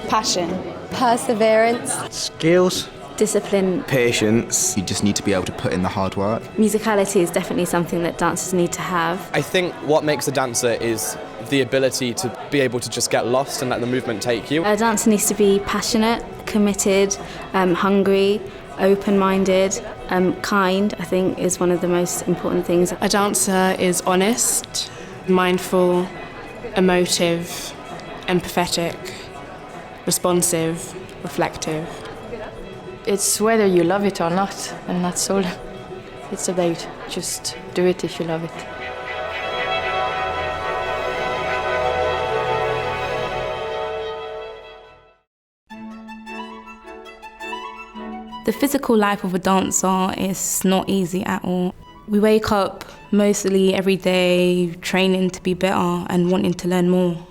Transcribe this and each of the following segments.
Passion. Perseverance. Skills. Discipline. Patience. You just need to be able to put in the hard work. Musicality is definitely something that dancers need to have. I think what makes a dancer is the ability to be able to just get lost and let the movement take you. A dancer needs to be passionate, committed, hungry, open-minded, kind, I think, is one of the most important things. A dancer is honest, mindful, emotive, empathetic, responsive, reflective. It's whether you love it or not, and that's all it's about. Just do it if you love it. The physical life of a dancer is not easy at all. We wake up mostly every day training to be better and wanting to learn more.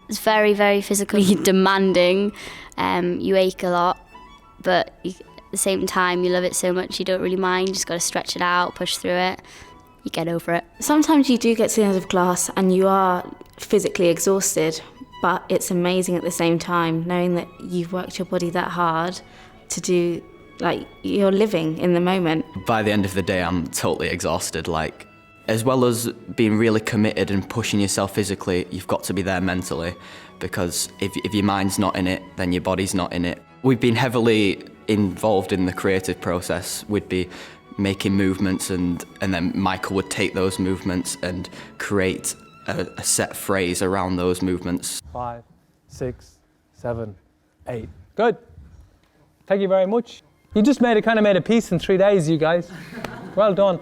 It's very, very physically demanding. You ache a lot, but at the same time you love it so much you don't really mind. You just got to stretch it out, push through it, you get over it. Sometimes you do get to the end of class and you are physically exhausted, but it's amazing at the same time knowing that you've worked your body that hard to do, like, you're living in the moment. By the end of the day, I'm totally exhausted. Like, as well as being really committed and pushing yourself physically, you've got to be there mentally, because if your mind's not in it, then your body's not in it. We've been heavily involved in the creative process. We'd be making movements and then Michael would take those movements and create a set phrase around those movements. 5, 6, 7, 8. Good. Thank you very much. You just made a piece in 3 days, you guys. Well done.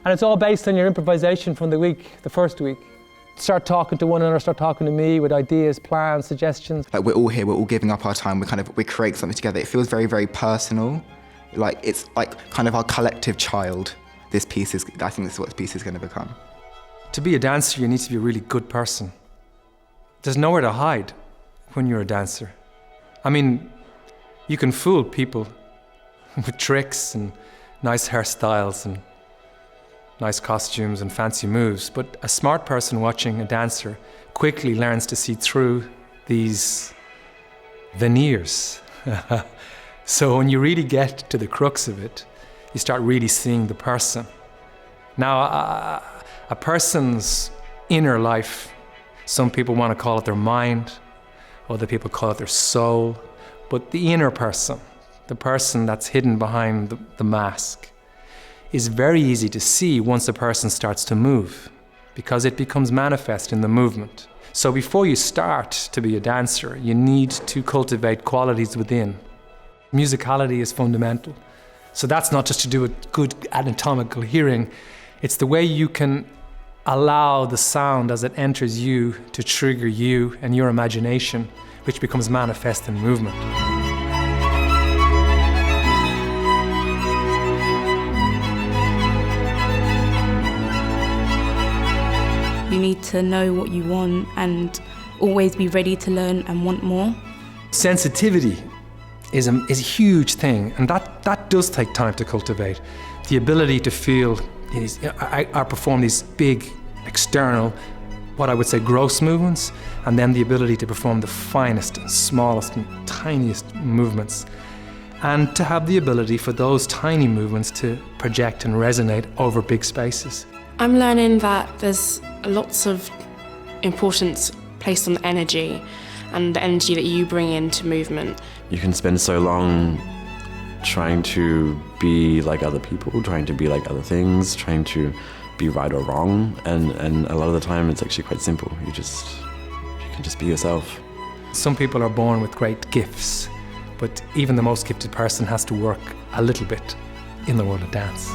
And it's all based on your improvisation from the first week. Start talking to one another, start talking to me with ideas, plans, suggestions. Like, we're all here, we're all giving up our time, we create something together. It feels very, very personal. Like, it's like kind of our collective child. I think this is what this piece is going to become. To be a dancer, you need to be a really good person. There's nowhere to hide when you're a dancer. I mean, you can fool people with tricks and nice hairstyles and nice costumes and fancy moves, but a smart person watching a dancer quickly learns to see through these veneers. So when you really get to the crux of it, you start really seeing the person. Now, a person's inner life, some people want to call it their mind, other people call it their soul, but the inner person, the person that's hidden behind the mask, is very easy to see once a person starts to move, because it becomes manifest in the movement. So before you start to be a dancer, you need to cultivate qualities within. Musicality is fundamental. So that's not just to do with good anatomical hearing, it's the way you can allow the sound as it enters you to trigger you and your imagination, which becomes manifest in movement. You need to know what you want and always be ready to learn and want more. Sensitivity is a huge thing, and that does take time to cultivate. The ability to feel, I perform these big, external, what I would say gross movements, and then the ability to perform the finest and smallest and tiniest movements. And to have the ability for those tiny movements to project and resonate over big spaces. I'm learning that there's lots of importance placed on the energy and the energy that you bring into movement. You can spend so long trying to be like other people, trying to be like other things, trying to be right or wrong, and a lot of the time it's actually quite simple. You can just be yourself. Some people are born with great gifts, but even the most gifted person has to work a little bit in the world of dance.